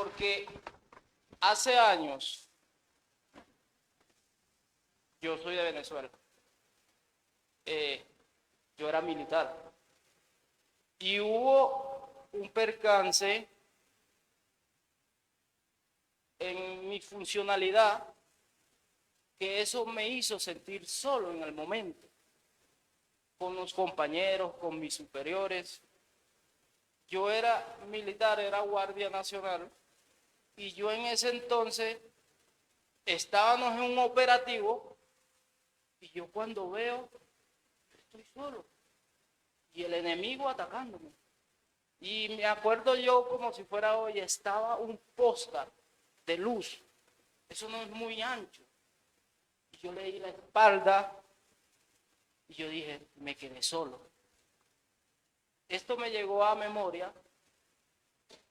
Porque hace años, yo soy de Venezuela, yo era militar y hubo un percance en mi funcionalidad que eso me hizo sentir solo en el momento, con los compañeros, con mis superiores. Yo era militar, era guardia nacional, y yo en ese entonces estábamos en un operativo y yo cuando veo, estoy solo y el enemigo atacándome. Y me acuerdo yo como si fuera hoy, estaba un póster de luz, eso no es muy ancho. Y yo le di la espalda y yo dije, me quedé solo. Esto me llegó a memoria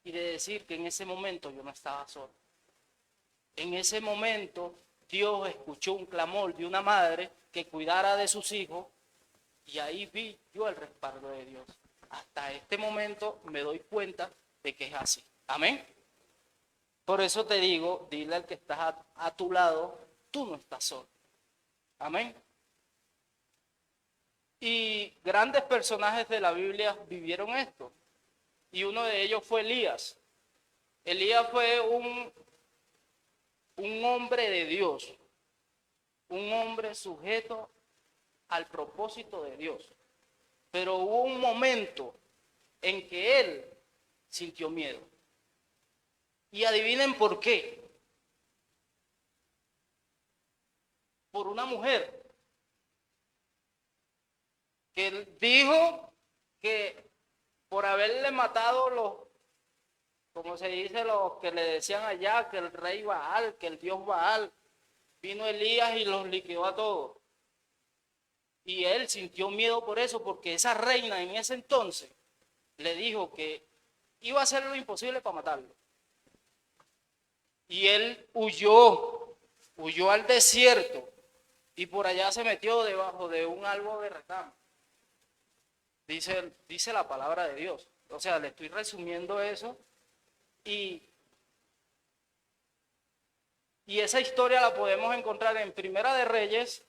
y de decir que en ese momento yo no estaba solo. En ese momento Dios escuchó un clamor de una madre que cuidara de sus hijos y ahí vi yo el respaldo de Dios. Hasta este momento me doy cuenta de que es así. Amén. Por eso te digo, dile al que está a tu lado, tú no estás solo. Amén. Y grandes personajes de la Biblia vivieron esto. Y uno de ellos fue Elías. Elías fue un hombre de Dios, un hombre sujeto al propósito de Dios. Pero hubo un momento en que él sintió miedo. Y adivinen por qué. Por una mujer que él dijo que por haberle matado los, como se dice, los que le decían allá, que el rey Baal, que el dios Baal, vino Elías y los liquidó a todos. Y él sintió miedo por eso, porque esa reina en ese entonces le dijo que iba a hacer lo imposible para matarlo. Y él huyó al desierto y por allá se metió debajo de un árbol de retamo. Dice la palabra de Dios. O sea, le estoy resumiendo eso y esa historia la podemos encontrar en Primera de Reyes,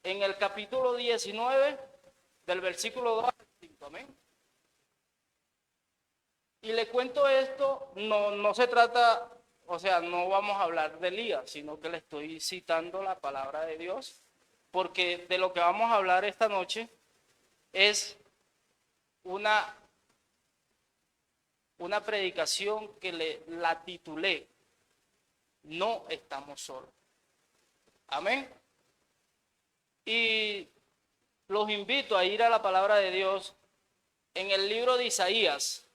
en el capítulo 19, del versículo 2 al 5. Amén. Y le cuento esto, no se trata, o sea, no vamos a hablar de Elías, sino que le estoy citando la palabra de Dios, porque de lo que vamos a hablar esta noche es una predicación que la titulé, No estamos solos. Amén. Y los invito a ir a la palabra de Dios en el libro de Isaías.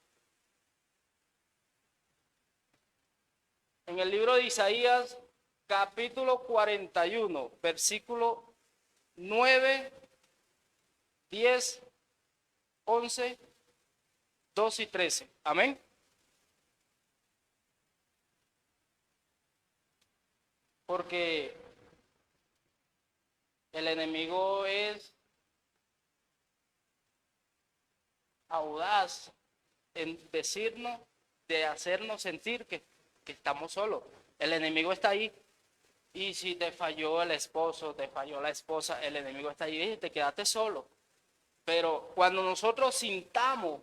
En el libro de Isaías, capítulo 41, versículo 9, 10, 11, 12 y 13. Amén. Porque el enemigo es audaz en decirnos, de hacernos sentir que estamos solos. El enemigo está ahí. Y si te falló el esposo, te falló la esposa, el enemigo está ahí y te quedaste solo. Pero cuando nosotros sintamos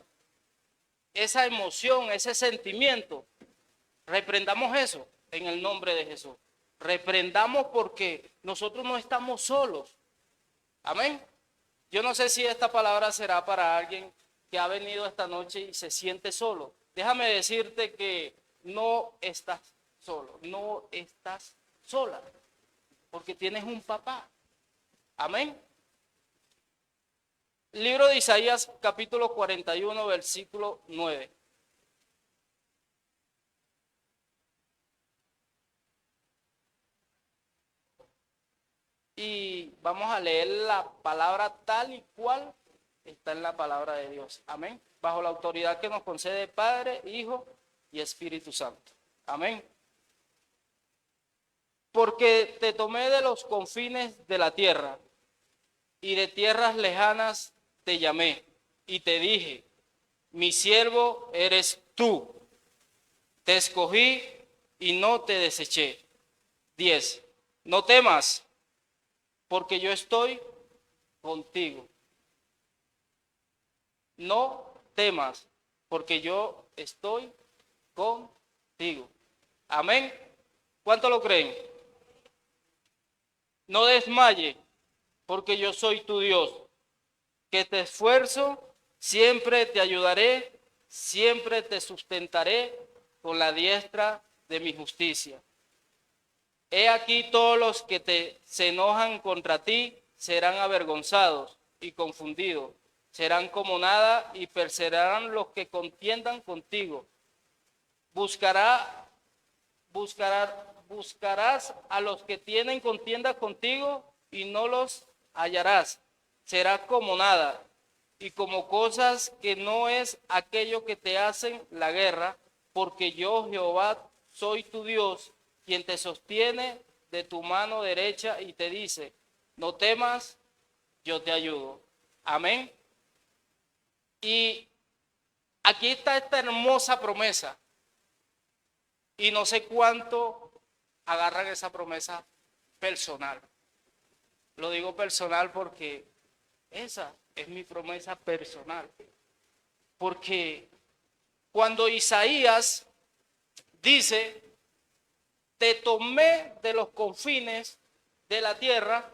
esa emoción, ese sentimiento, reprendamos eso en el nombre de Jesús. Reprendamos porque nosotros no estamos solos. Amén. Yo no sé si esta palabra será para alguien que ha venido esta noche y se siente solo. Déjame decirte que no estás solo, no estás sola, porque tienes un papá. Amén. Libro de Isaías, capítulo 41, versículo 9. Y vamos a leer la palabra tal y cual está en la palabra de Dios. Amén. Bajo la autoridad que nos concede Padre, Hijo y Espíritu Santo. Amén. Porque te tomé de los confines de la tierra y de tierras lejanas te llamé y te dije, mi siervo eres tú. te escogí y no te deseché. 10. No temas, porque yo estoy contigo. No temas, porque yo estoy contigo. Amén. ¿Cuánto lo creen? No desmaye, porque yo soy tu Dios, que te esfuerzo, siempre te ayudaré, siempre te sustentaré con la diestra de mi justicia. He aquí todos los que se enojan contra ti serán avergonzados y confundidos, serán como nada y perecerán los que contiendan contigo. Buscarás a los que tienen contienda contigo y no los hallarás. Será como nada y como cosas que no es aquello que te hacen la guerra, porque yo, Jehová, soy tu Dios, quien te sostiene de tu mano derecha y te dice, no temas, yo te ayudo. Amén. Y aquí está esta hermosa promesa. Y no sé cuánto agarran esa promesa personal. Lo digo personal porque esa es mi promesa personal. Porque cuando Isaías dice, te tomé de los confines de la tierra,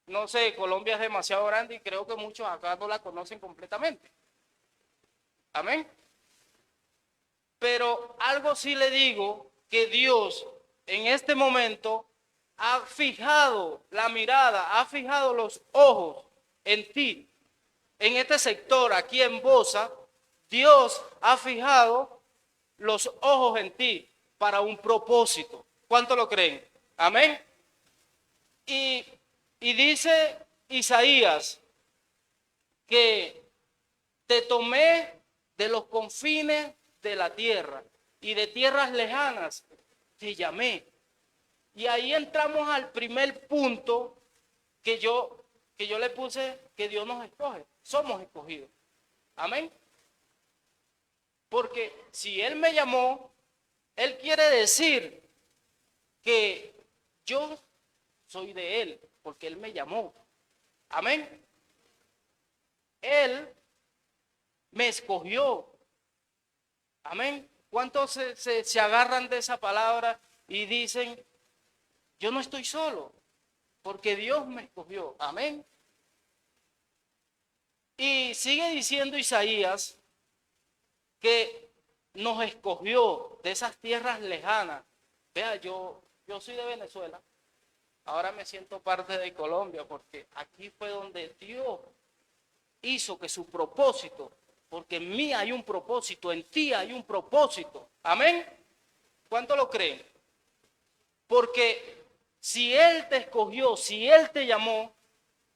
no sé, Colombia es demasiado grande y creo que muchos acá no la conocen completamente. Amén. Pero algo sí le digo, que Dios en este momento ha fijado la mirada, ha fijado los ojos en ti. En este sector, aquí en Bosa, Dios ha fijado los ojos en ti para un propósito. ¿Cuánto lo creen? Amén. Y dice Isaías que te tomé de los confines de la tierra y de tierras lejanas te llamé. Y ahí entramos al primer punto que yo le puse, que Dios nos escoge. Somos escogidos. Amén. Porque si Él me llamó, Él quiere decir que yo soy de Él, porque Él me llamó. Amén. Él me escogió. Amén. ¿Cuántos se agarran de esa palabra y dicen, yo no estoy solo, porque Dios me escogió? Amén. Y sigue diciendo Isaías que nos escogió de esas tierras lejanas. Vea, yo soy de Venezuela, ahora me siento parte de Colombia, porque aquí fue donde Dios hizo que su propósito, porque en mí hay un propósito, en ti hay un propósito. Amén. ¿Cuánto lo creen? Porque si Él te escogió, si Él te llamó,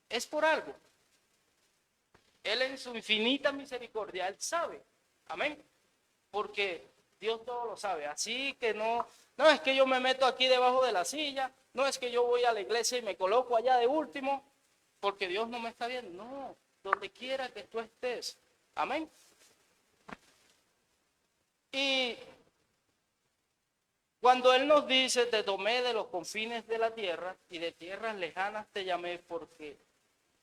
es por algo. Él en su infinita misericordia, Él sabe. Amén. Porque Dios todo lo sabe. Así que no es que yo me meto aquí debajo de la silla, no es que yo voy a la iglesia y me coloco allá de último, porque Dios no me está viendo. No, donde quiera que tú estés. Amén. Y cuando Él nos dice, te tomé de los confines de la tierra y de tierras lejanas te llamé, porque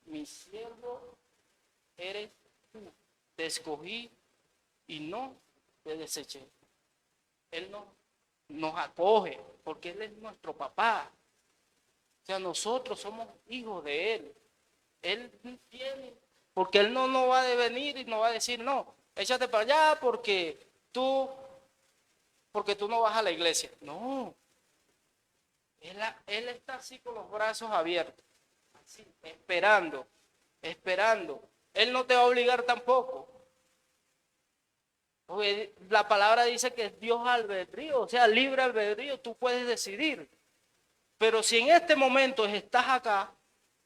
mi siervo eres tú. Te escogí y no te deseché. Él nos acoge, porque Él es nuestro papá. O sea, nosotros somos hijos de Él. Él tiene, porque Él no va a venir y no va a decir, no, échate para allá porque tú no vas a la iglesia. No, Él está así con los brazos abiertos, así, esperando. Él no te va a obligar tampoco. Porque la palabra dice que es Dios albedrío, o sea, libre albedrío, tú puedes decidir. Pero si en este momento estás acá,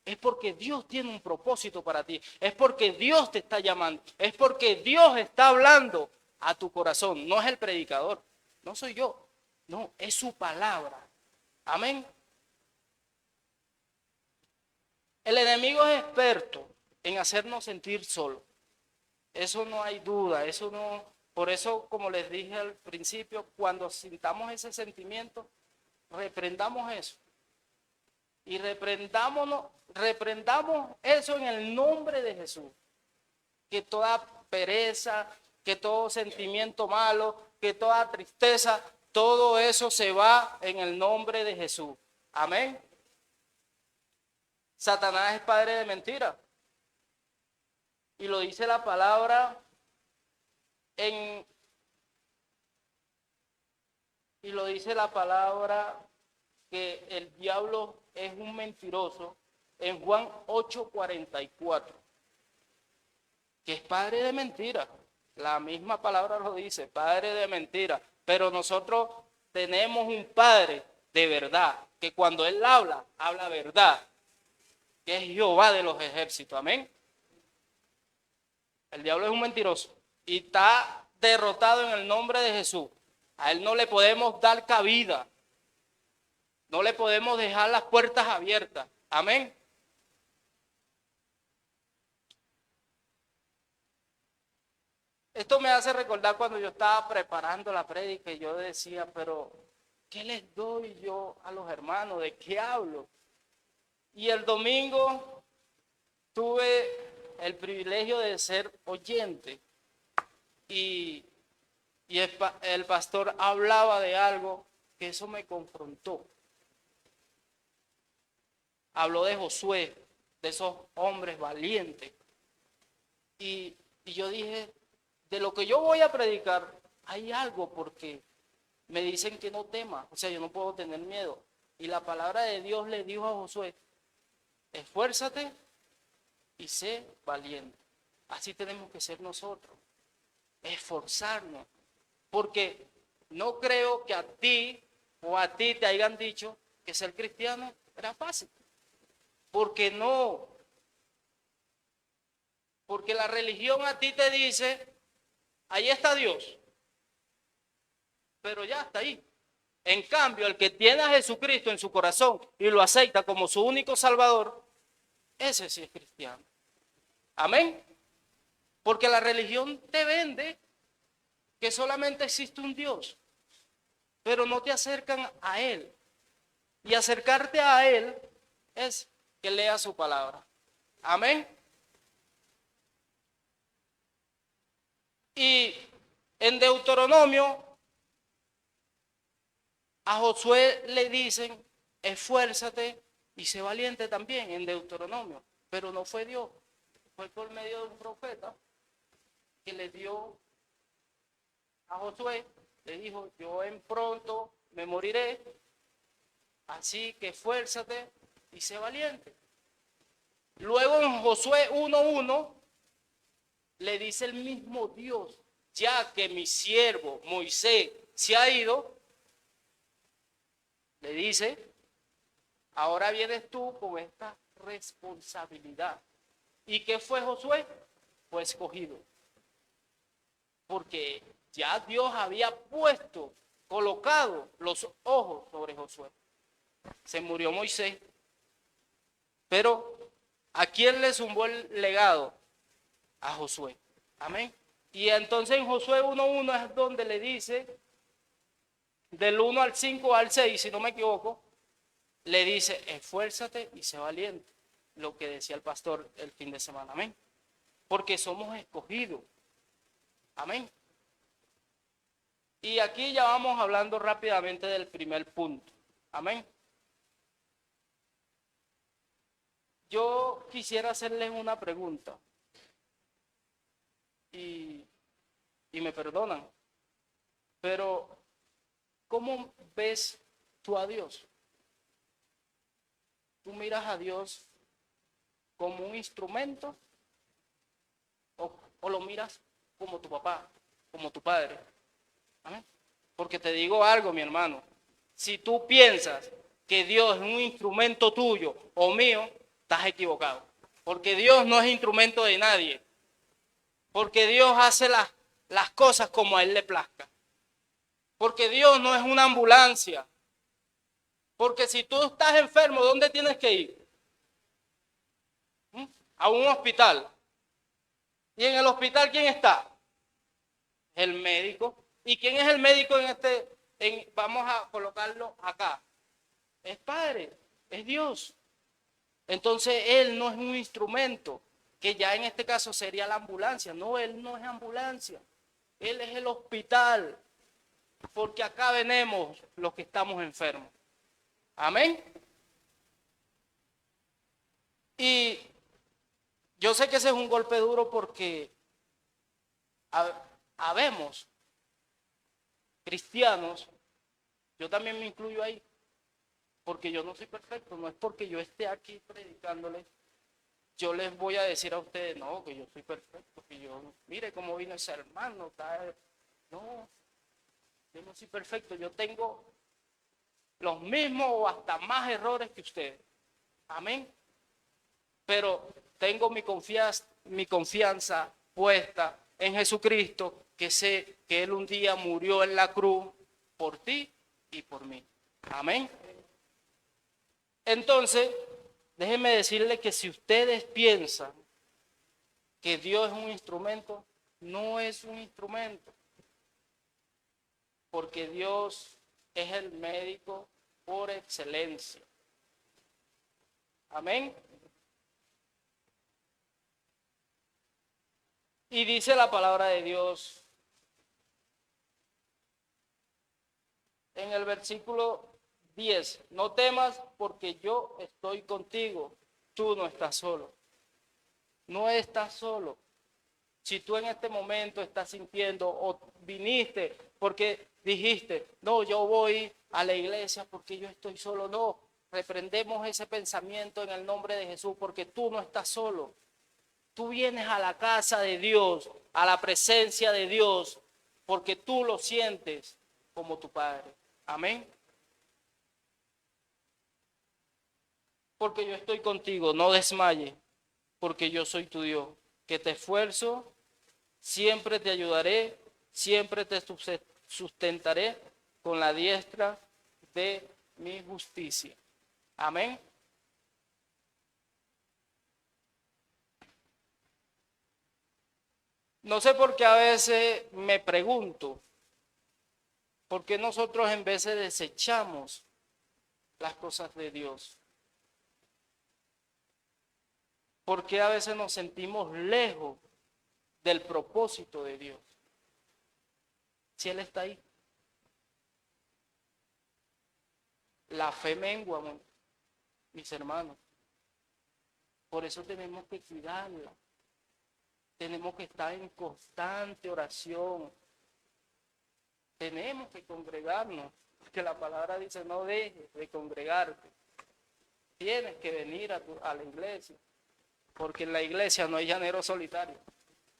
es porque Dios tiene un propósito para ti, es porque Dios te está llamando, es porque Dios está hablando a tu corazón. No es el predicador, no soy yo, no, es su palabra. Amén. El enemigo es experto en hacernos sentir solos. Eso no hay duda, eso Por eso, como les dije al principio, cuando sintamos ese sentimiento, reprendamos eso. Y reprendamos eso en el nombre de Jesús. Que toda pereza, que todo sentimiento malo, que toda tristeza, todo eso se va en el nombre de Jesús. Amén. Satanás es padre de mentira. Y lo dice la palabra que el diablo es un mentiroso en Juan 8:44, que es padre de mentira. La misma palabra lo dice, padre de mentira. Pero nosotros tenemos un padre de verdad, que cuando él habla verdad, que es Jehová de los ejércitos. Amén. El diablo es un mentiroso y está derrotado en el nombre de Jesús. A él no le podemos dar cabida. No le podemos dejar las puertas abiertas. Amén. Esto me hace recordar cuando yo estaba preparando la prédica y yo decía, pero ¿qué les doy yo a los hermanos? ¿De qué hablo? Y el domingo tuve el privilegio de ser oyente y el pastor hablaba de algo que eso me confrontó. Habló de Josué, de esos hombres valientes. Y yo dije, de lo que yo voy a predicar, hay algo porque me dicen que no tema, o sea, yo no puedo tener miedo. Y la palabra de Dios le dijo a Josué, esfuérzate y sé valiente. Así tenemos que ser nosotros, esforzarnos, porque no creo que a ti o a ti te hayan dicho que ser cristiano era fácil, porque no, porque la religión a ti te dice, ahí está Dios, pero ya está ahí. En cambio, el que tiene a Jesucristo en su corazón y lo acepta como su único Salvador, ese sí es cristiano. Amén. Porque la religión te vende que solamente existe un Dios, pero no te acercan a Él. Y acercarte a Él es que lea su palabra. Amén. Y en Deuteronomio, a Josué le dicen, esfuérzate y sé valiente también en Deuteronomio. Pero no fue Dios, fue por medio de un profeta que le dio a Josué, le dijo, yo en pronto me moriré, así que esfuérzate y sé valiente. Luego en Josué 1:1 le dice el mismo Dios, ya que mi siervo Moisés se ha ido, le dice, ahora vienes tú con esta responsabilidad. ¿Y qué fue Josué? Fue escogido. Porque ya Dios había colocado los ojos sobre Josué. Se murió Moisés. Pero ¿a quién le zumbó el legado? A Josué. Amén. Y entonces en Josué 1:1 es donde le dice, del 1 al 5 al 6, si no me equivoco, le dice, esfuérzate y sé valiente. Lo que decía el pastor el fin de semana. Amén. Porque somos escogidos. Amén. Y aquí ya vamos hablando rápidamente del primer punto. Amén. Yo quisiera hacerles una pregunta. Y me perdonan. Pero, ¿cómo ves tú a Dios? ¿Tú miras a Dios como un instrumento? ¿O lo miras como tu papá, como tu padre? ¿Amén? Porque te digo algo, mi hermano. Si tú piensas que Dios es un instrumento tuyo o mío, estás equivocado. Porque Dios no es instrumento de nadie. Porque Dios hace las cosas como a Él le plazca. Porque Dios no es una ambulancia. Porque si tú estás enfermo, ¿dónde tienes que ir? A un hospital. ¿Y en el hospital quién está? el médico. ¿Y quién es el médico en este? Vamos a colocarlo acá. Es Padre, es Dios. Entonces Él no es un instrumento, que ya en este caso sería la ambulancia. No, Él no es ambulancia. Él es el hospital, porque acá venimos los que estamos enfermos. Amén. Y yo sé que ese es un golpe duro porque habemos cristianos, yo también me incluyo ahí, porque yo no soy perfecto, no es porque yo esté aquí predicándoles, yo les voy a decir a ustedes, no, que yo soy perfecto, que yo, mire cómo vino ese hermano, tal. No, yo no soy perfecto, yo tengo los mismos o hasta más errores que ustedes. Amén. Pero tengo mi confianza puesta en Jesucristo, que sé que Él un día murió en la cruz por ti y por mí. Amén. Entonces, déjenme decirles que si ustedes piensan que Dios es un instrumento, no es un instrumento, porque Dios es el médico por excelencia. Amén. Y dice la palabra de Dios en el versículo 10, no temas porque yo estoy contigo, tú no estás solo, no estás solo. Si tú en este momento estás sintiendo o viniste porque dijiste, no, yo voy a la iglesia porque yo estoy solo, no, reprendemos ese pensamiento en el nombre de Jesús porque tú no estás solo. Tú vienes a la casa de Dios, a la presencia de Dios, porque tú lo sientes como tu Padre. Amén. Porque yo estoy contigo, no desmayes, porque yo soy tu Dios, que te esfuerzo, siempre te ayudaré, siempre te sustentaré con la diestra de mi justicia. Amén. No sé por qué a veces me pregunto, ¿por qué nosotros en veces desechamos las cosas de Dios? ¿Por qué a veces nos sentimos lejos del propósito de Dios? Si Él está ahí. La fe mengua, mis hermanos. Por eso tenemos que cuidarla. Tenemos que estar en constante oración. Tenemos que congregarnos. Porque la palabra dice, no dejes de congregarte. Tienes que venir a la iglesia. Porque en la iglesia no hay llanero solitario.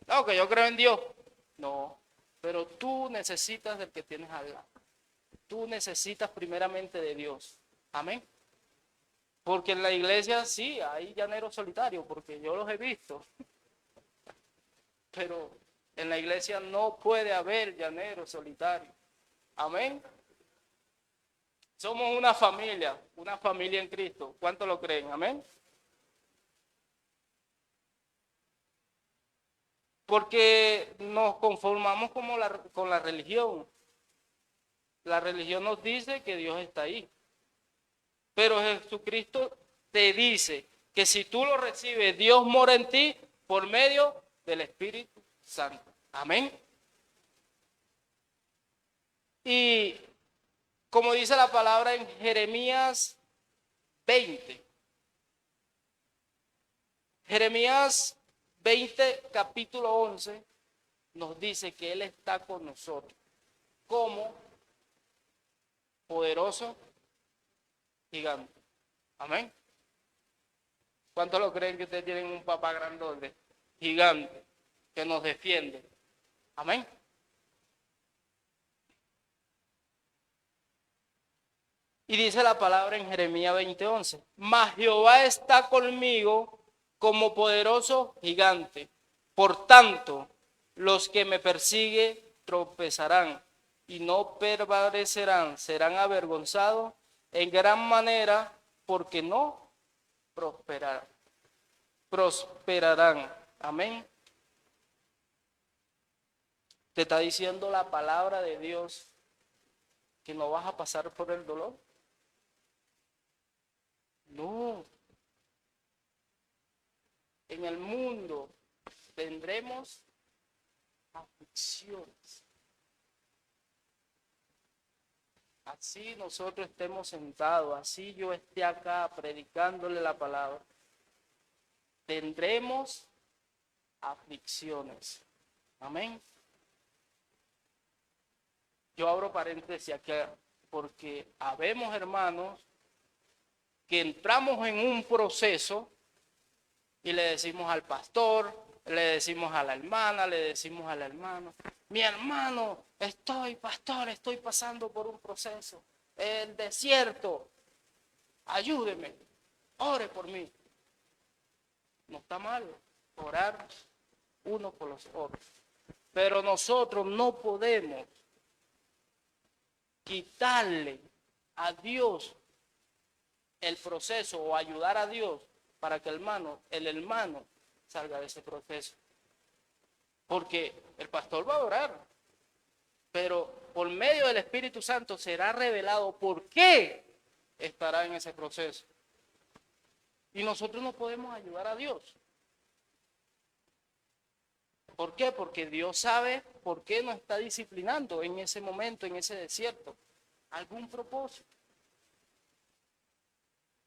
No, que yo creo en Dios. No, pero tú necesitas del que tienes al lado. Tú necesitas primeramente de Dios. Amén. Porque en la iglesia sí hay llaneros solitarios, porque yo los he visto. Pero en la iglesia no puede haber llaneros solitarios. Amén. Somos una familia en Cristo. ¿Cuánto lo creen? Amén. Porque nos conformamos como con la religión. La religión nos dice que Dios está ahí. Pero Jesucristo te dice que si tú lo recibes, Dios mora en ti por medio del Espíritu Santo. Amén. Y como dice la palabra en Jeremías 20. Jeremías 20, capítulo 11, nos dice que Él está con nosotros como poderoso gigante. Amén. ¿Cuántos lo creen que ustedes tienen un papá grandote, gigante, que nos defiende? Amén. Y dice la palabra en Jeremías 20:11, mas Jehová está conmigo como poderoso gigante. Por tanto, los que me persiguen tropezarán y no prevalecerán, serán avergonzados en gran manera porque no prosperarán. Amén. Te está diciendo la palabra de Dios que no vas a pasar por el dolor. No. En el mundo tendremos aflicciones. Así nosotros estemos sentados, así yo esté acá predicándole la palabra, tendremos aflicciones. Amén. Yo abro paréntesis aquí porque habemos hermanos que entramos en un proceso y le decimos al pastor, le decimos a la hermana, le decimos al hermano, mi hermano, pastor, estoy pasando por un proceso, el desierto, ayúdeme, ore por mí. No está mal orar uno por los otros, pero nosotros no podemos quitarle a Dios el proceso o ayudar a Dios para que el hermano salga de ese proceso. Porque el pastor va a orar, pero por medio del Espíritu Santo será revelado por qué estará en ese proceso. Y nosotros no podemos ayudar a Dios. ¿Por qué? Porque Dios sabe por qué nos está disciplinando en ese momento, en ese desierto. Algún propósito.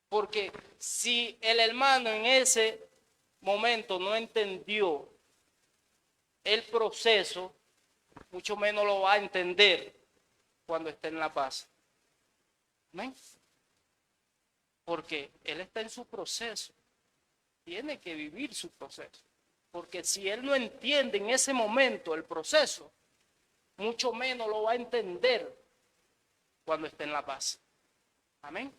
Porque si el hermano en ese momento no entendió el proceso, mucho menos lo va a entender cuando esté en la paz. ¿Amén? Porque él está en su proceso. Tiene que vivir su proceso. Porque si él no entiende en ese momento el proceso, mucho menos lo va a entender cuando esté en la paz. Amén.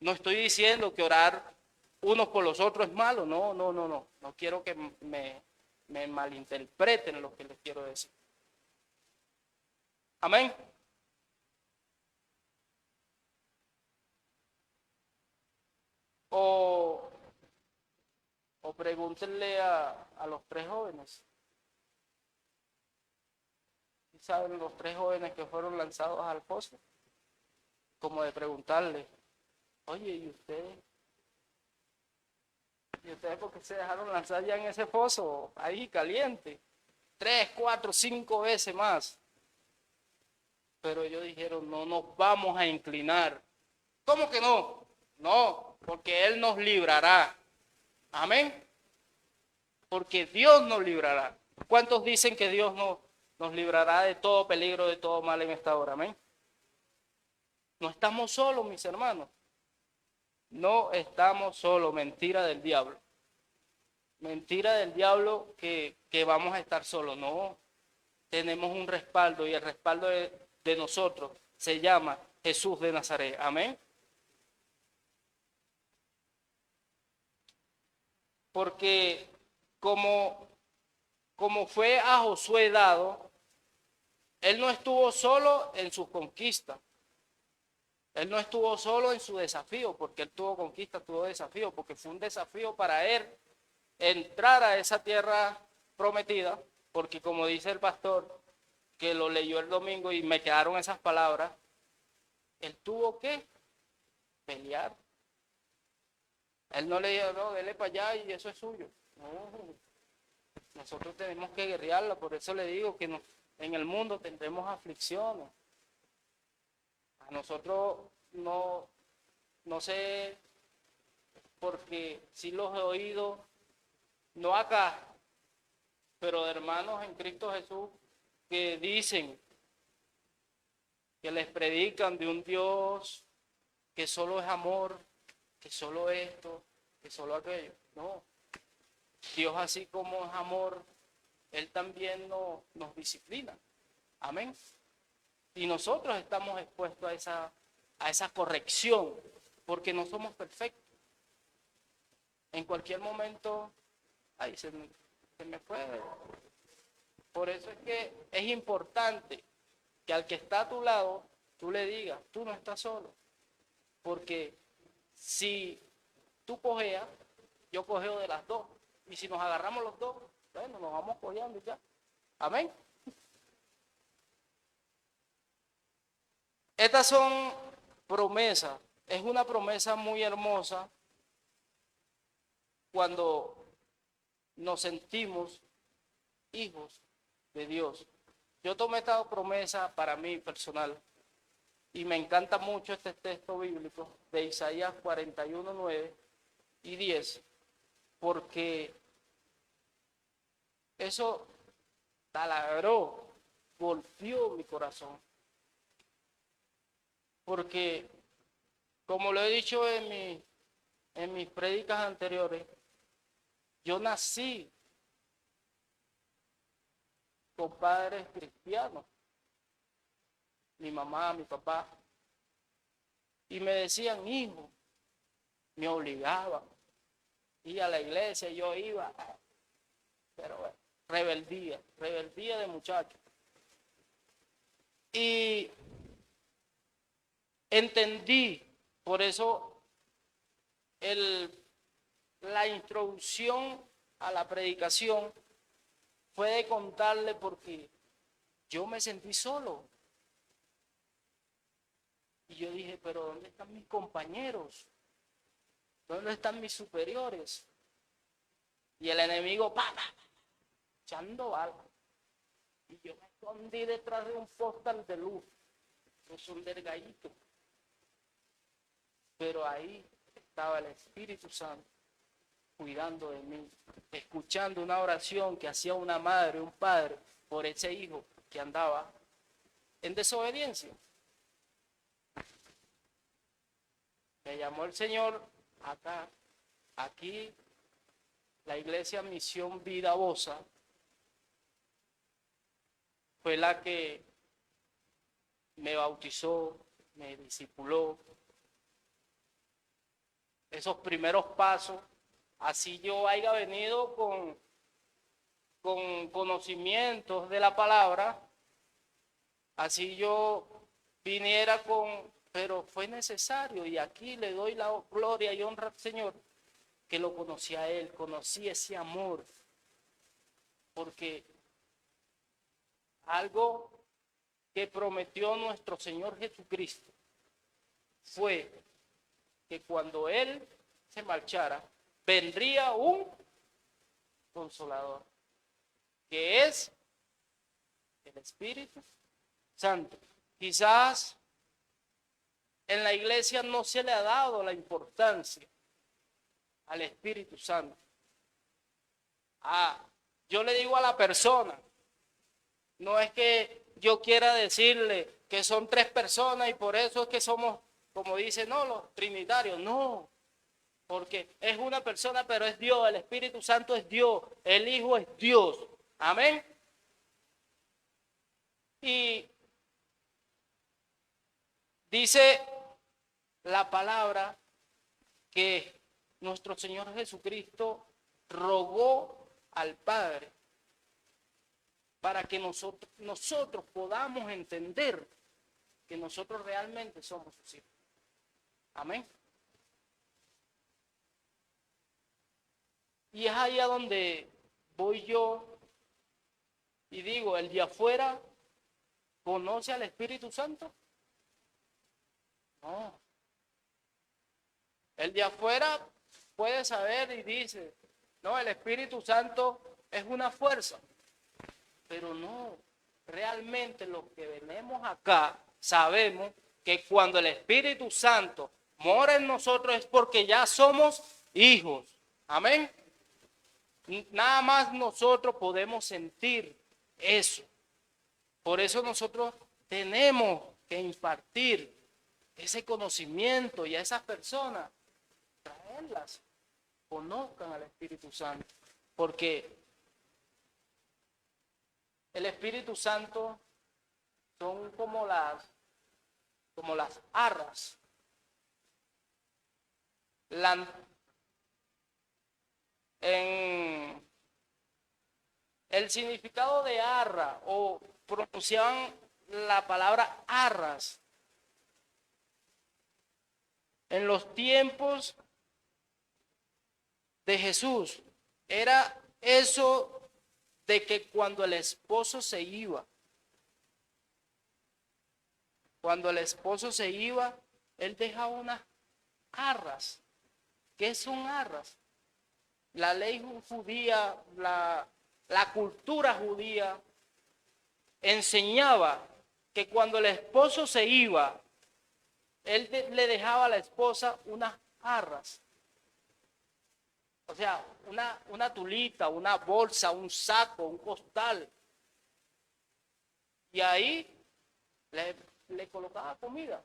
No estoy diciendo que orar unos por los otros es malo. No. No quiero que me malinterpreten lo que les quiero decir. Amén. O pregúntenle a los tres jóvenes. ¿Saben los tres jóvenes que fueron lanzados al foso? Como de preguntarle, oye, ¿y ustedes? ¿Y ustedes por qué se dejaron lanzar ya en ese foso? Ahí caliente. 3, 4, 5 veces más. Pero ellos dijeron, no nos vamos a inclinar. ¿Cómo que no? No, porque Él nos librará. Amén. Porque Dios nos librará. ¿Cuántos dicen que Dios nos librará de todo peligro, de todo mal en esta hora? Amén. No estamos solos, mis hermanos. No estamos solos. Mentira del diablo. Mentira del diablo que vamos a estar solos. No. Tenemos un respaldo y el respaldo de nosotros se llama Jesús de Nazaret. Amén. Porque como fue a Josué dado, él no estuvo solo en sus conquistas. Él no estuvo solo en su desafío, porque él tuvo conquista, tuvo desafío, porque fue un desafío para él entrar a esa tierra prometida, porque como dice el pastor, que lo leyó el domingo y me quedaron esas palabras, él tuvo que pelear. Él no le dijo, no, dele para allá y eso es suyo. No, nosotros tenemos que guerrearla, por eso le digo que en el mundo tendremos aflicciones. A nosotros no sé, porque sí los he oído, no acá, pero de hermanos en Cristo Jesús que dicen, que les predican de un Dios que solo es amor, que solo esto, que solo aquello. No, Dios así como es amor, Él también nos disciplina. Amén. Y nosotros estamos expuestos a esa corrección, porque no somos perfectos. En cualquier momento, ay, se me fue. Por eso es que es importante que al que está a tu lado, tú le digas, tú no estás solo. Porque si tú cojeas, yo cojeo de las dos. Y si nos agarramos los dos, bueno, nos vamos cojeando ya. Amén. Estas son promesas. Es una promesa muy hermosa cuando nos sentimos hijos de Dios. Yo tomé esta promesa para mí personal y me encanta mucho este texto bíblico de Isaías 41, 9 y 10, porque eso taladraó, golpeó mi corazón. Porque, como lo he dicho en mis prédicas anteriores, yo nací con padres cristianos, mi mamá, mi papá, y me decían, hijo, me obligaban, ir a la iglesia, yo iba, pero bueno, rebeldía de muchacho. Y entendí, por eso la introducción a la predicación fue de contarle porque yo me sentí solo. Y yo dije, pero ¿dónde están mis compañeros? ¿Dónde están mis superiores? Y el enemigo, echando balas. Y yo me escondí detrás de un póster de luz, un delgadito. Pero ahí estaba el Espíritu Santo cuidando de mí, escuchando una oración que hacía una madre, un padre, por ese hijo que andaba en desobediencia. Me llamó el Señor aquí, la iglesia Misión Vida Bosa, fue la que me bautizó, me discipuló. Esos primeros pasos, así yo haya venido con conocimientos de la palabra, así yo viniera pero fue necesario, y aquí le doy la gloria y honra al Señor, que lo conocí a Él, conocí ese amor, porque algo que prometió nuestro Señor Jesucristo fue que cuando Él se marchara, vendría un consolador, que es el Espíritu Santo. Quizás en la iglesia no se le ha dado la importancia al Espíritu Santo. Yo le digo a la persona, no es que yo quiera decirle que son tres personas y por eso es que somos, como dicen, no, los trinitarios, no, porque es una persona, pero es Dios, el Espíritu Santo es Dios, el Hijo es Dios, amén. Y dice la palabra que nuestro Señor Jesucristo rogó al Padre para que nosotros podamos entender que nosotros realmente somos sus hijos. Amén. Y es ahí a donde voy yo y digo, el de afuera conoce al Espíritu Santo. No. El de afuera puede saber y dice, no, el Espíritu Santo es una fuerza. Pero no, realmente los que venimos acá sabemos que cuando el Espíritu Santo mora en nosotros es porque ya somos hijos. Amén. Nada más nosotros podemos sentir eso. Por eso nosotros tenemos que impartir ese conocimiento y a esas personas, traerlas, conozcan al Espíritu Santo. Porque el Espíritu Santo son como las arras. En el significado de arra, o pronunciaban la palabra arras, en los tiempos de Jesús, era eso de que cuando el esposo se iba, Cuando el esposo se iba, él dejaba unas arras. ¿Qué son arras? La ley judía, la cultura judía enseñaba que cuando el esposo se iba, él le dejaba a la esposa unas arras. O sea, una tulita, una bolsa, un saco, un costal. Y ahí le colocaba comida.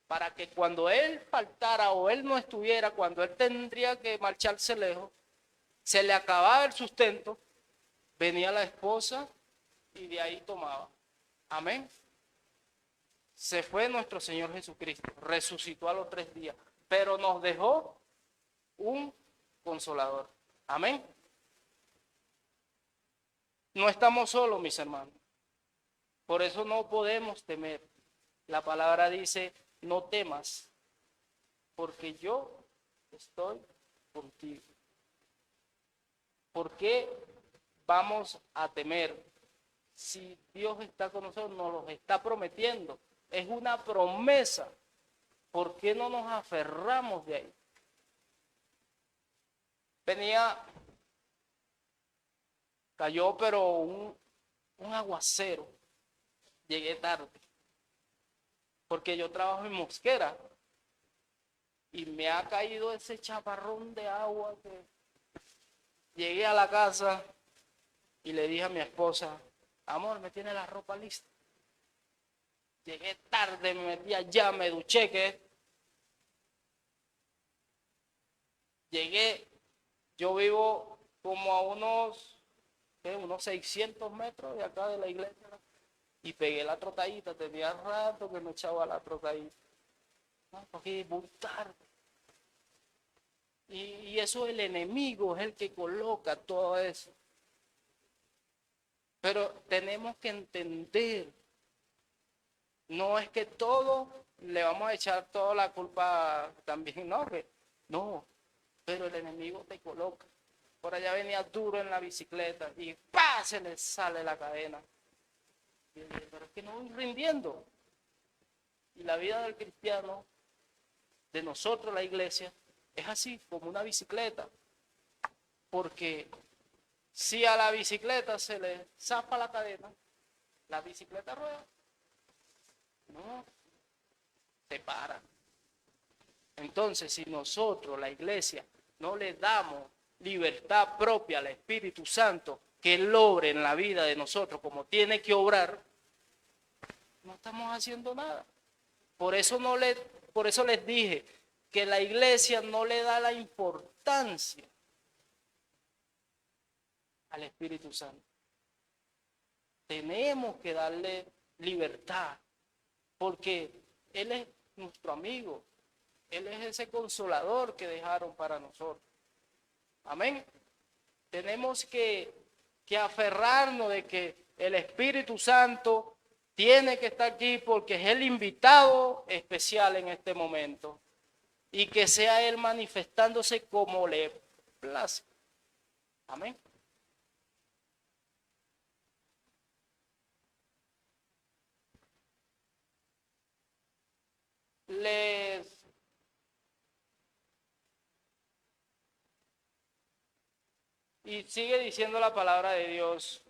Para que cuando él faltara o él no estuviera, cuando él tendría que marcharse lejos, se le acababa el sustento, venía la esposa y de ahí tomaba. Amén. Se fue nuestro Señor Jesucristo, resucitó a los 3 días, pero nos dejó un consolador. Amén. No estamos solos, mis hermanos. Por eso no podemos temer. La palabra dice, no temas, porque yo estoy contigo. ¿Por qué vamos a temer? Si Dios está con nosotros, nos lo está prometiendo. Es una promesa. ¿Por qué no nos aferramos de ahí? Cayó pero un aguacero. Llegué tarde. Porque yo trabajo en Mosquera. Y me ha caído ese chaparrón de agua que llegué a la casa y le dije a mi esposa, amor, ¿me tiene la ropa lista? Llegué tarde, me metí allá, me duché, llegué, yo vivo como a unos 600 metros de acá de la iglesia, ¿no? Y pegué la trotadita, tenía rato que me echaba la trotadita. No, porque muy tarde. Y eso el enemigo es el que coloca todo eso. Pero tenemos que entender, no es que todo le vamos a echar toda la culpa también, no, pero el enemigo te coloca. Por allá venía duro en la bicicleta y ¡pah! Se le sale la cadena. Y yo dije, pero es que no voy rindiendo. Y la vida del cristiano, de nosotros la iglesia, es así, como una bicicleta. Porque si a la bicicleta se le zapa la cadena, la bicicleta rueda. No, se para. Entonces, si nosotros, la iglesia, no le damos libertad propia al Espíritu Santo que Él obre en la vida de nosotros como tiene que obrar, no estamos haciendo nada. Por eso les dije que la iglesia no le da la importancia al Espíritu Santo. Tenemos que darle libertad, porque Él es nuestro amigo, Él es ese consolador que dejaron para nosotros. Amén. Tenemos que aferrarnos de que el Espíritu Santo tiene que estar aquí porque es el invitado especial en este momento y que sea Él manifestándose como le place. Amén. Y sigue diciendo la palabra de Dios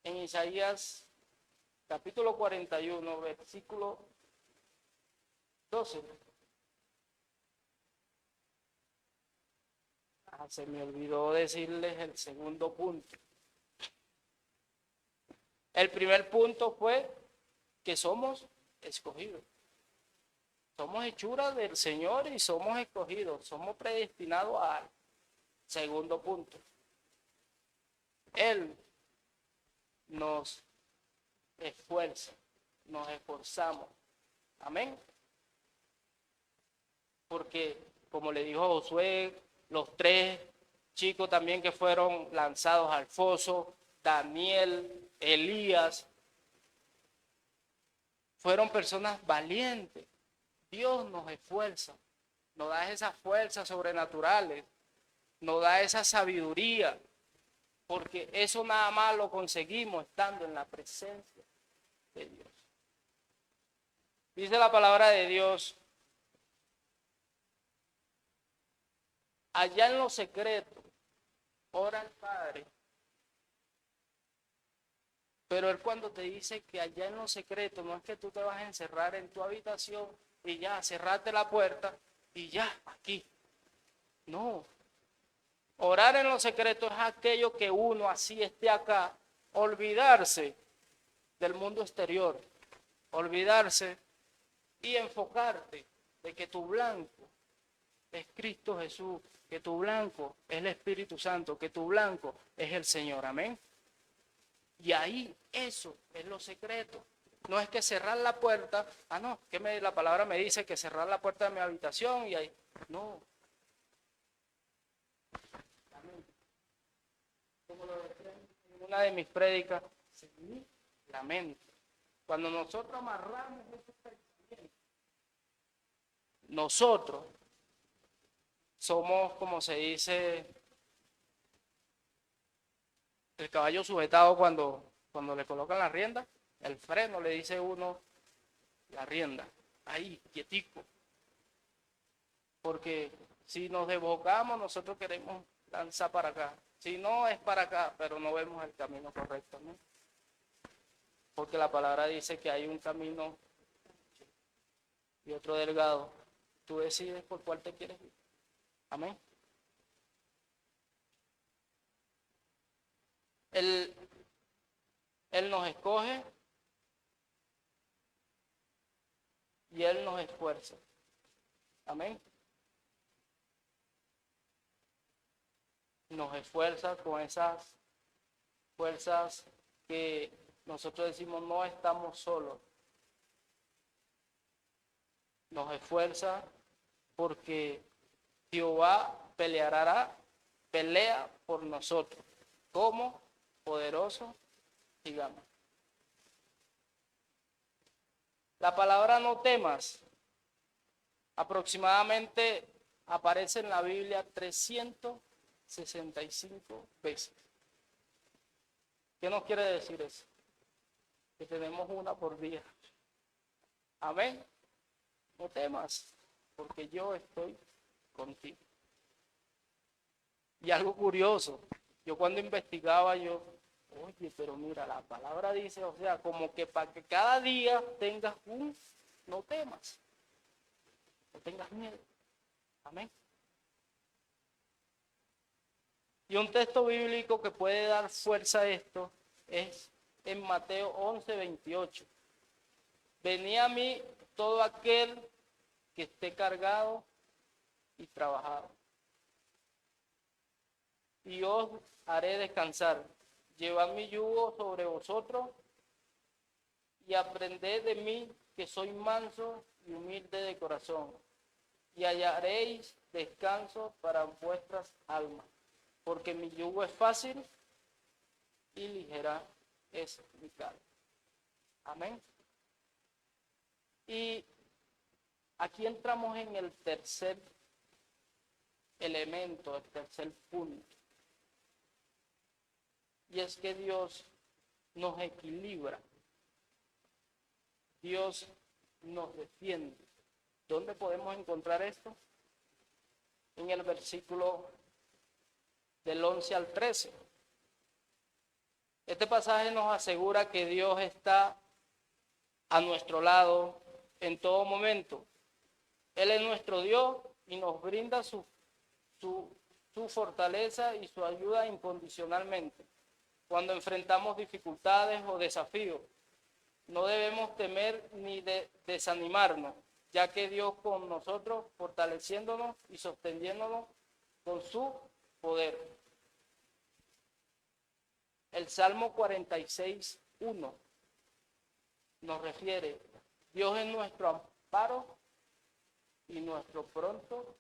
en Isaías capítulo 41, versículo 12. Se me olvidó decirles el segundo punto. El primer punto fue que somos escogidos. Somos hechuras del Señor y somos escogidos. Somos predestinados al segundo punto. Él nos esfuerza, nos esforzamos. Amén. Porque, como le dijo Josué, los 3 chicos también que fueron lanzados al foso, Daniel, Elías, fueron personas valientes. Dios nos esfuerza, nos da esas fuerzas sobrenaturales, nos da esa sabiduría, porque eso nada más lo conseguimos estando en la presencia de Dios. Dice la palabra de Dios, allá en lo secreto, ora al Padre. Pero Él cuando te dice que allá en lo secreto, no es que tú te vas a encerrar en tu habitación y ya, cerrarte la puerta y ya, aquí. No. Orar en lo secreto es aquello que uno así esté acá, olvidarse del mundo exterior, olvidarse y enfocarte de que tu blanco es Cristo Jesús, que tu blanco es el Espíritu Santo, que tu blanco es el Señor, amén. Y ahí eso es lo secreto. No es que cerrar la puerta, no, la palabra me dice que cerrar la puerta de mi habitación y ahí, no. Amén. Como lo decía en una de mis prédicas, seguir la mente. Cuando nosotros amarramos esos pensamientos, nosotros somos, como se dice, el caballo sujetado cuando le colocan la rienda, el freno le dice uno la rienda, ahí, quietico. Porque si nos desbocamos, nosotros queremos lanzar para acá. Si no, es para acá, pero no vemos el camino correcto, ¿no? Porque la palabra dice que hay un camino y otro delgado. Tú decides por cuál te quieres ir. Amén. Él, él nos escoge y Él nos esfuerza. Amén. Nos esfuerza con esas fuerzas que nosotros decimos no estamos solos. Nos esfuerza porque Jehová pelea por nosotros como poderoso gigante. La palabra no temas aproximadamente aparece en la Biblia 365 veces. ¿Qué nos quiere decir eso? Que tenemos una por día. Amén. No temas, porque yo estoy contigo. Y algo curioso, yo cuando investigaba, oye, pero mira, la palabra dice, o sea, como que para que cada día tengas no temas, no tengas miedo. Amén. Y un texto bíblico que puede dar fuerza a esto es en Mateo 11:28. Venid a mí todo aquel que esté cargado y trabajado, y os haré descansar. Llevad mi yugo sobre vosotros y aprended de mí, que soy manso y humilde de corazón, y hallaréis descanso para vuestras almas, porque mi yugo es fácil y ligera es mi carga. Amén. Y aquí entramos en el tercer elemento, el tercer punto. Y es que Dios nos equilibra. Dios nos defiende. ¿Dónde podemos encontrar esto? En el versículo del 11 al 13. Este pasaje nos asegura que Dios está a nuestro lado en todo momento. Él es nuestro Dios y nos brinda su fortaleza y su ayuda incondicionalmente. Cuando enfrentamos dificultades o desafíos, no debemos temer ni desanimarnos, ya que Dios con nosotros, fortaleciéndonos y sosteniéndonos con su poder. El Salmo 46:1 nos refiere, Dios es nuestro amparo y nuestro pronto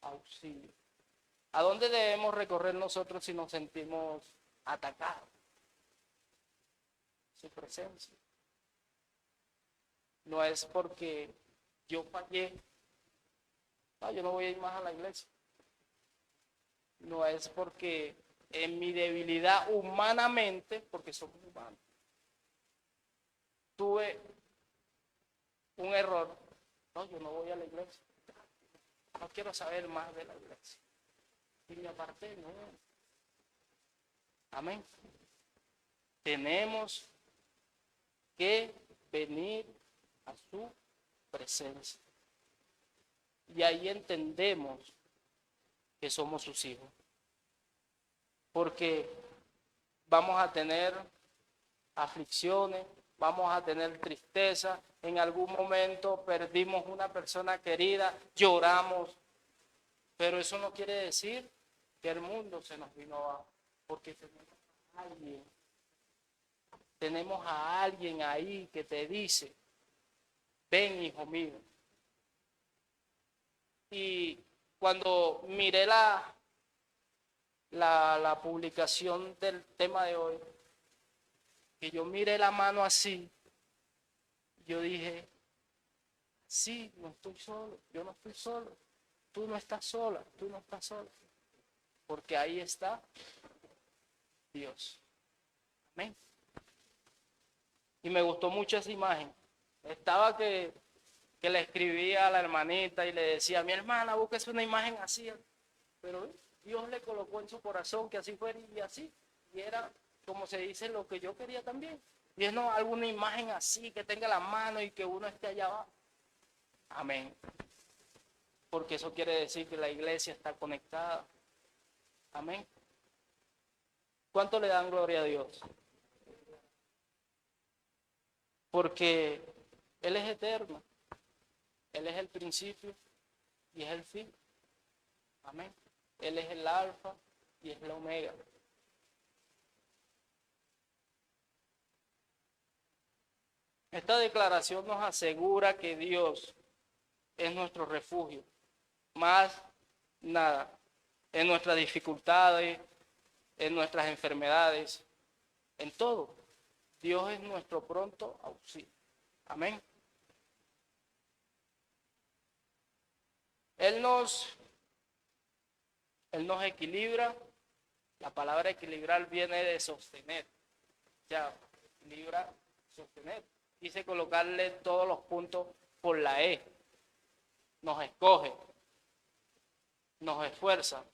auxilio. ¿A dónde debemos recorrer nosotros si nos sentimos atacados? Su presencia. No es porque yo fallé, yo no voy a ir más a la iglesia. No es porque en mi debilidad humanamente, porque somos humanos, tuve un error. No, yo no voy a la iglesia. No quiero saber más de la iglesia. Y me aparté, no. Amén. Tenemos que venir a su presencia. Y ahí entendemos que somos sus hijos. Porque vamos a tener aflicciones, vamos a tener tristeza, en algún momento perdimos una persona querida, lloramos, pero eso no quiere decir que el mundo se nos vino abajo, porque tenemos a alguien ahí que te dice, ven hijo mío. Y cuando miré la publicación del tema de hoy, que yo miré la mano así, yo dije, sí, no estoy solo, yo no estoy solo, tú no estás sola, tú no estás sola, porque ahí está Dios. Amén. Y me gustó mucho esa imagen. Estaba que le escribía a la hermanita y le decía, mi hermana, búsquese una imagen así, pero Dios le colocó en su corazón que así fuera y así, y era, como se dice, lo que yo quería también. Y es no alguna imagen así, que tenga la mano y que uno esté allá abajo. Amén. Porque eso quiere decir que la iglesia está conectada. Amén. ¿Cuánto le dan gloria a Dios? Porque Él es eterno. Él es el principio y es el fin. Amén. Él es el alfa y es la omega. Esta declaración nos asegura que Dios es nuestro refugio. Más nada. En nuestras dificultades, en nuestras enfermedades, en todo. Dios es nuestro pronto auxilio. Amén. Él nos equilibra. La palabra equilibrar viene de sostener. Ya, equilibra, sostener. Quise colocarle todos los puntos por la E. Nos escoge, nos esfuerza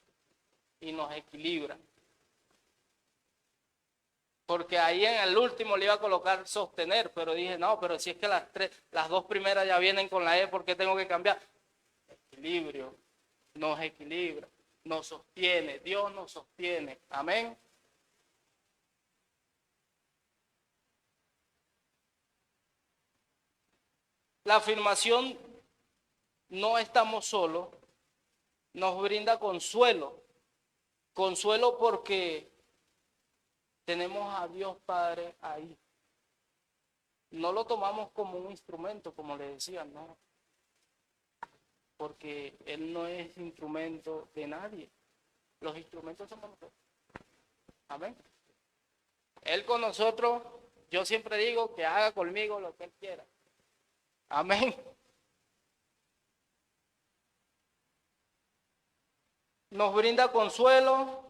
y nos equilibra. Porque ahí en el último le iba a colocar sostener, pero dije, no, pero si es que las dos primeras ya vienen con la E, ¿por qué tengo que cambiar? Equilibrio, nos equilibra, nos sostiene, Dios nos sostiene. Amén. La afirmación no estamos solos nos brinda consuelo. Consuelo porque tenemos a Dios Padre ahí. No lo tomamos como un instrumento, como le decía, no. Porque Él no es instrumento de nadie. Los instrumentos somos nosotros. Amén. Él con nosotros, yo siempre digo que haga conmigo lo que Él quiera. Amén. Nos brinda consuelo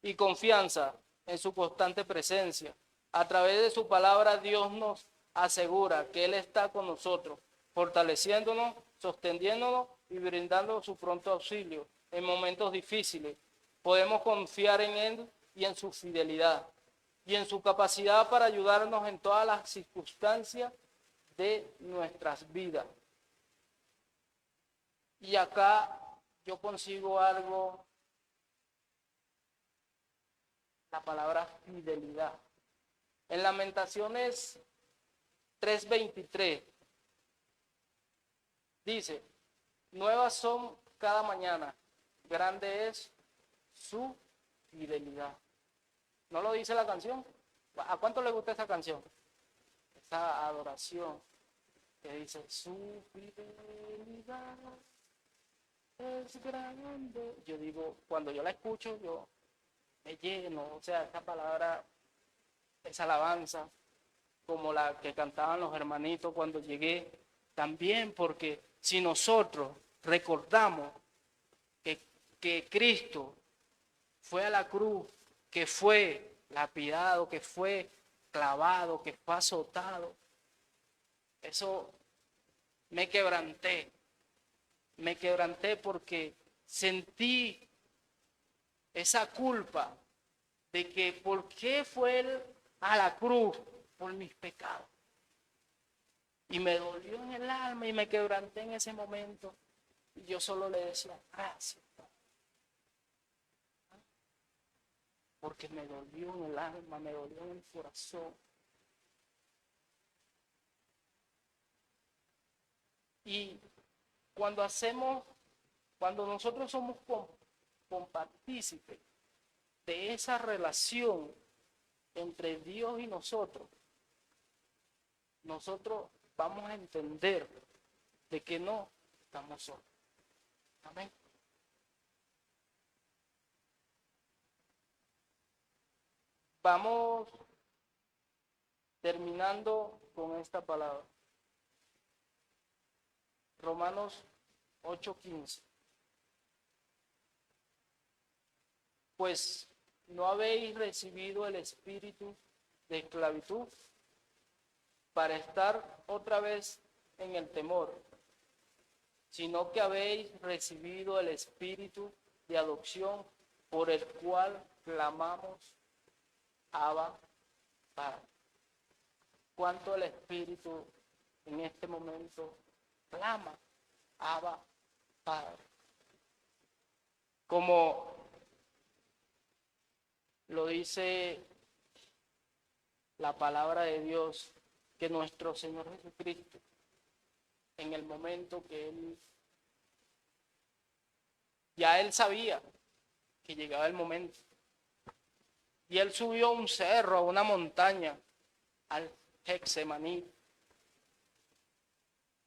y confianza en su constante presencia. A través de su palabra, Dios nos asegura que Él está con nosotros, fortaleciéndonos, sosteniéndonos y brindando su pronto auxilio en momentos difíciles. Podemos confiar en Él y en su fidelidad y en su capacidad para ayudarnos en todas las circunstancias de nuestras vidas. Y acá yo consigo algo, la palabra fidelidad. En Lamentaciones 3:23 dice, nuevas son cada mañana, grande es su fidelidad. ¿No lo dice la canción? ¿A cuánto le gusta esa canción? Esa adoración que dice, su fidelidad es grande. Yo digo, cuando yo la escucho, yo me lleno, o sea, esta palabra, esa alabanza, como la que cantaban los hermanitos cuando llegué, también porque si nosotros recordamos que Cristo fue a la cruz, que fue lapidado, que fue clavado, que fue azotado, Eso me quebranté porque sentí esa culpa de que por qué fue él a la cruz por mis pecados. Y me dolió en el alma y me quebranté en ese momento. Y yo solo le decía, gracias, porque me dolió en el alma, me dolió en el corazón. Y cuando cuando nosotros somos compartícipes de esa relación entre Dios y nosotros vamos a entender de que no estamos solos. Amén. Vamos terminando con esta palabra. Romanos 8:15. Pues no habéis recibido el espíritu de esclavitud para estar otra vez en el temor, sino que habéis recibido el espíritu de adopción por el cual clamamos, Abba, Padre. ¿Cuánto el espíritu en este momento clama, Abba, Padre? Como lo dice la palabra de Dios, que nuestro Señor Jesucristo, en el momento que Él sabía que llegaba el momento, y Él subió a un cerro, a una montaña, al Getsemaní,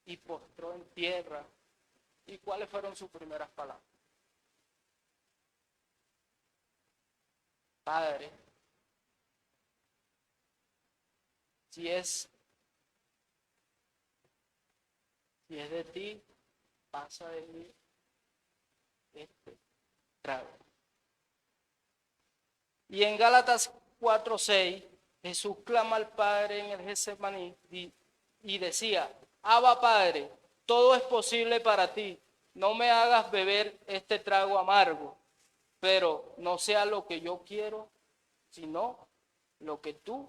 y postró en tierra. ¿Y cuáles fueron sus primeras palabras? Padre, si es de ti, pasa de mí este trago. Y en Gálatas 4:6, Jesús clama al Padre en el Getsemaní y decía, Abba Padre, todo es posible para ti, no me hagas beber este trago amargo, pero no sea lo que yo quiero, sino lo que tú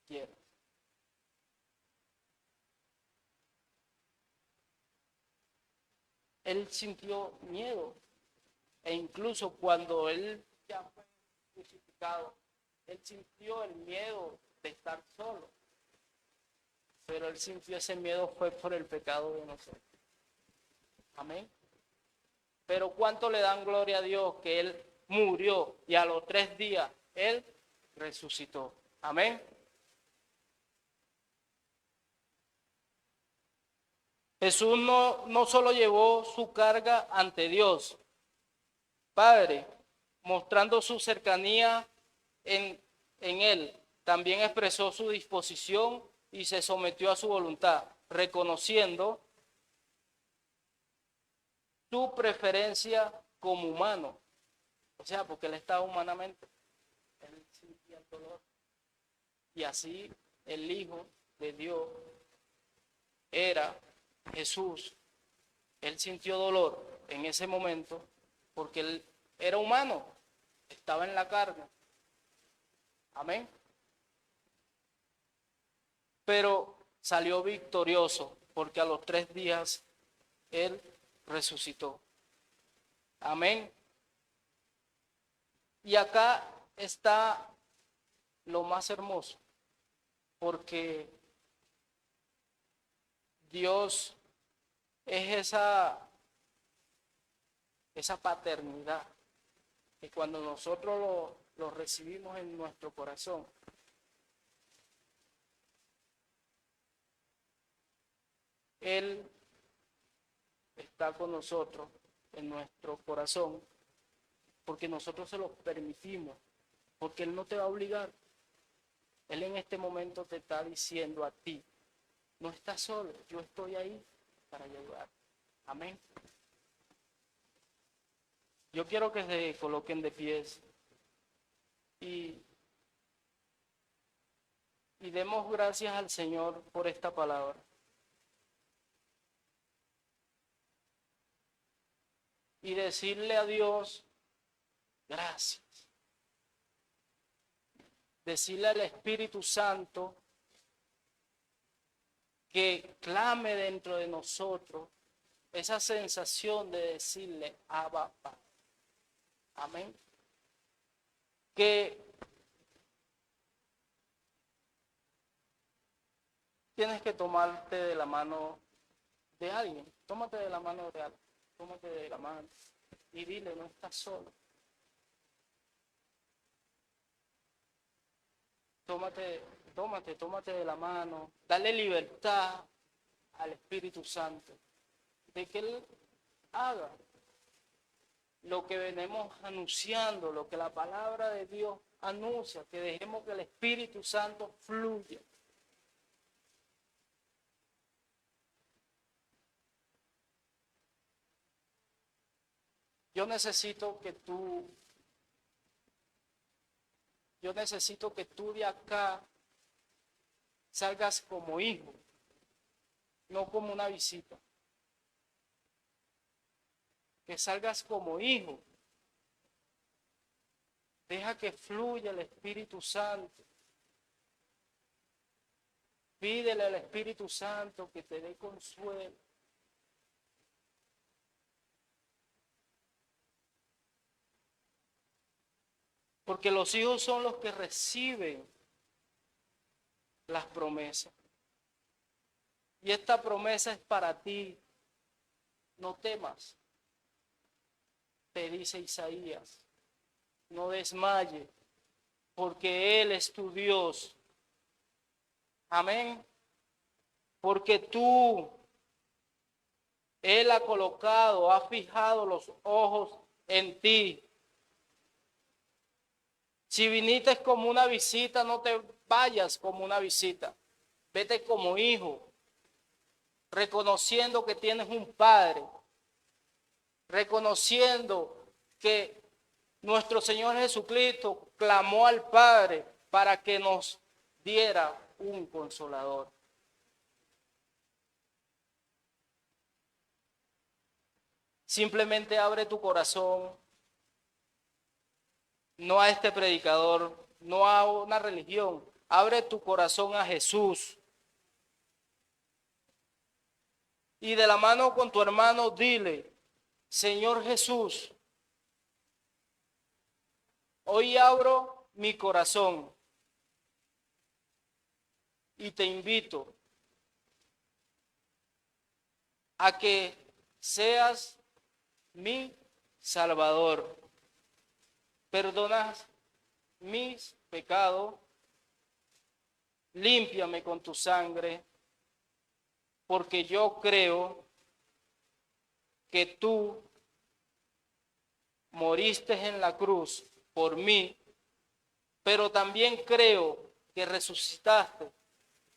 quieres. Él sintió miedo, e incluso cuando él ya fue crucificado, él sintió el miedo de estar solo, pero él sintió ese miedo fue por el pecado de nosotros. Amén. Pero cuánto le dan gloria a Dios que él murió y a los 3 días él resucitó. Amén. Jesús no solo llevó su carga ante Dios, Padre, mostrando su cercanía en él, también expresó su disposición y se sometió a su voluntad, reconociendo su preferencia como humano. O sea, porque él estaba humanamente, él sentía el dolor. Y así el Hijo de Dios era Jesús. Él sintió dolor en ese momento porque él era humano, estaba en la carne. Amén. Pero salió victorioso porque a los 3 días él resucitó. Amén. Y acá está lo más hermoso, porque Dios es esa paternidad que cuando nosotros lo recibimos en nuestro corazón, Él está con nosotros en nuestro corazón, porque nosotros se lo permitimos, porque Él no te va a obligar. Él en este momento te está diciendo a ti, no estás solo, yo estoy ahí para ayudar. Amén. Yo quiero que se coloquen de pies y y demos gracias al Señor por esta palabra. Y decirle a Dios, gracias. Decirle al Espíritu Santo que clame dentro de nosotros esa sensación de decirle, Abba, Padre. Amén. Que tienes que tomarte de la mano de alguien. Tómate de la mano de alguien. Tómate de la mano y dile, no estás solo. Tómate de la mano. Dale libertad al Espíritu Santo de que Él haga lo que venimos anunciando, lo que la palabra de Dios anuncia, que dejemos que el Espíritu Santo fluya. Yo necesito que tú de acá salgas como hijo, no como una visita. Que salgas como hijo. Deja que fluya el Espíritu Santo. Pídele al Espíritu Santo que te dé consuelo. Porque los hijos son los que reciben las promesas. Y esta promesa es para ti. No temas, te dice Isaías. No desmayes, porque Él es tu Dios. Amén. Porque Él ha colocado, ha fijado los ojos en ti. Si viniste como una visita, no te vayas como una visita. Vete como hijo, reconociendo que tienes un padre, reconociendo que nuestro Señor Jesucristo clamó al Padre para que nos diera un consolador. Simplemente abre tu corazón, no a este predicador, no a una religión. Abre tu corazón a Jesús. Y de la mano con tu hermano dile, Señor Jesús, hoy abro mi corazón y te invito a que seas mi Salvador. Perdonas mis pecados, límpiame con tu sangre, porque yo creo que tú moriste en la cruz por mí, pero también creo que resucitaste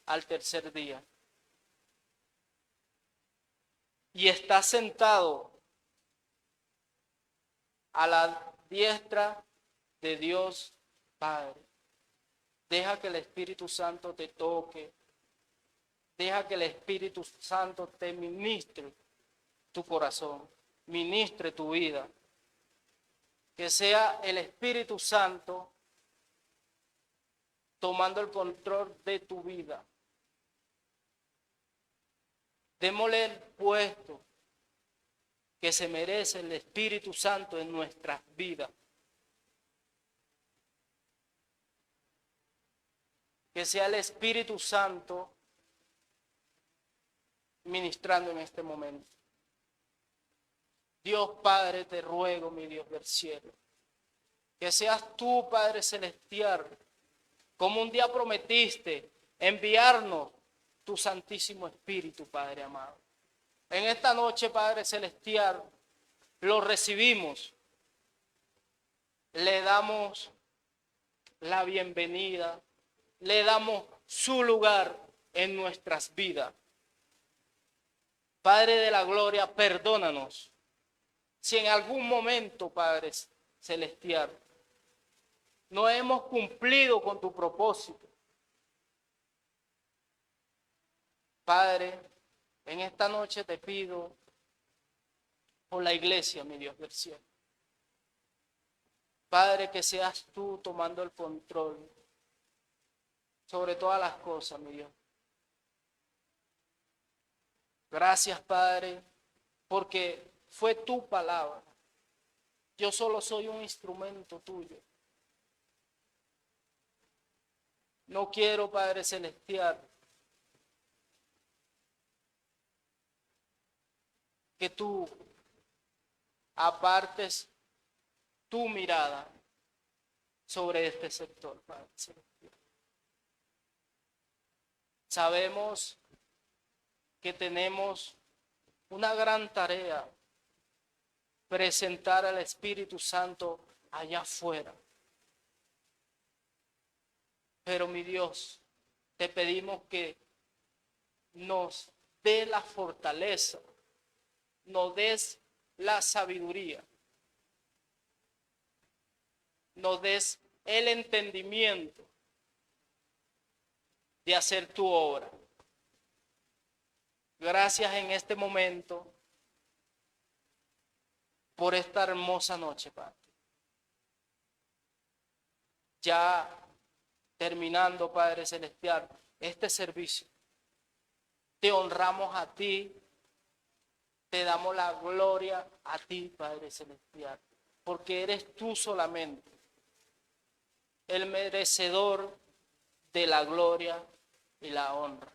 al tercer día. Y estás sentado a la diestra de Dios Padre. Deja que el Espíritu Santo te toque. Deja que el Espíritu Santo te ministre tu corazón, ministre tu vida. Que sea el Espíritu Santo tomando el control de tu vida. Démosle el puesto que se merece el Espíritu Santo en nuestras vidas. Que sea el Espíritu Santo ministrando en este momento. Dios Padre, te ruego, mi Dios del cielo, que seas tú, Padre Celestial, como un día prometiste, enviarnos tu Santísimo Espíritu, Padre amado. En esta noche, Padre Celestial, lo recibimos, le damos la bienvenida, le damos su lugar en nuestras vidas. Padre de la gloria, perdónanos si en algún momento, Padre Celestial, no hemos cumplido con tu propósito. Padre, en esta noche te pido por la iglesia, mi Dios del cielo. Padre, que seas tú tomando el control sobre todas las cosas, mi Dios. Gracias, Padre, porque fue tu palabra. Yo solo soy un instrumento tuyo. No quiero, Padre celestial, que tú apartes tu mirada sobre este sector, Padre celestial. Sabemos que tenemos una gran tarea, presentar al Espíritu Santo allá afuera. Pero mi Dios, te pedimos que nos dé la fortaleza, nos des la sabiduría, nos des el entendimiento de hacer tu obra. Gracias en este momento por esta hermosa noche, Padre. Ya terminando, Padre Celestial, este servicio, te honramos a ti, te damos la gloria a ti, Padre Celestial, porque eres tú solamente el merecedor de la gloria y la honra.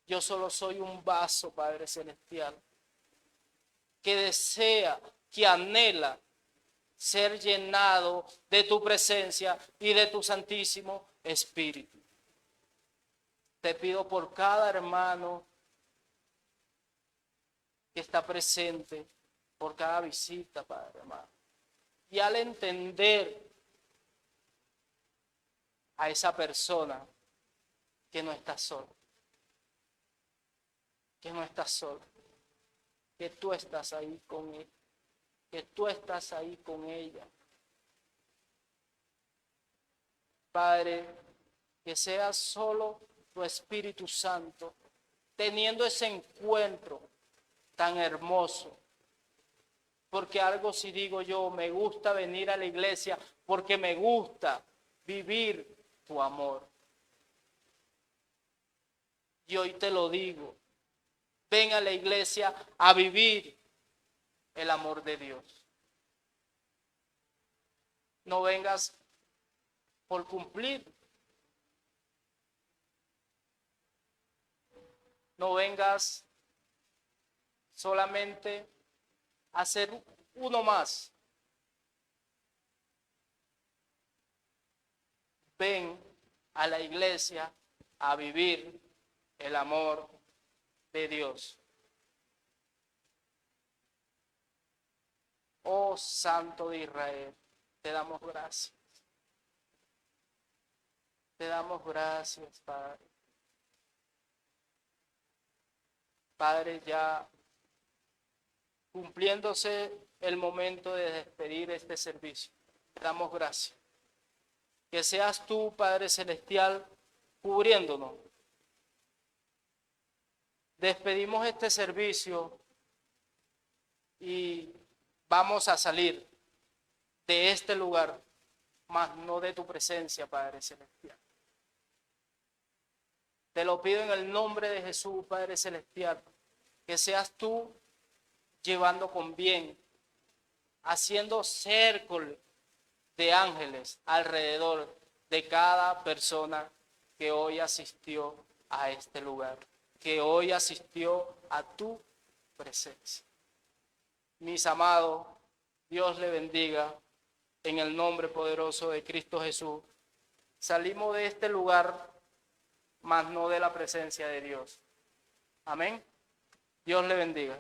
Yo solo soy un vaso, Padre Celestial, que desea, que anhela ser llenado de tu presencia y de tu Santísimo Espíritu. Te pido por cada hermano que está presente, por cada visita, Padre amado. Y al entender a esa persona que no está sola, que no está sola, que tú estás ahí con él, que tú estás ahí con ella. Padre, que sea solo tu Espíritu Santo teniendo ese encuentro tan hermoso. Porque algo si digo yo, me gusta venir a la iglesia porque me gusta vivir tu amor. Y hoy te lo digo, ven a la iglesia a vivir el amor de Dios. No vengas por cumplir. No vengas solamente a ser uno más. Ven a la iglesia a vivir el amor de Dios. Oh Santo de Israel, te damos gracias. Te damos gracias, Padre. Padre, ya cumpliéndose el momento de despedir este servicio, te damos gracias. Que seas tú, Padre Celestial, cubriéndonos. Despedimos este servicio y vamos a salir de este lugar, mas no de tu presencia, Padre Celestial. Te lo pido en el nombre de Jesús, Padre Celestial, que seas tú llevando con bien, haciendo cerco de ángeles alrededor de cada persona que hoy asistió a este lugar, que hoy asistió a tu presencia. Mis amados, Dios le bendiga en el nombre poderoso de Cristo Jesús. Salimos de este lugar, mas no de la presencia de Dios. Amén. Dios le bendiga.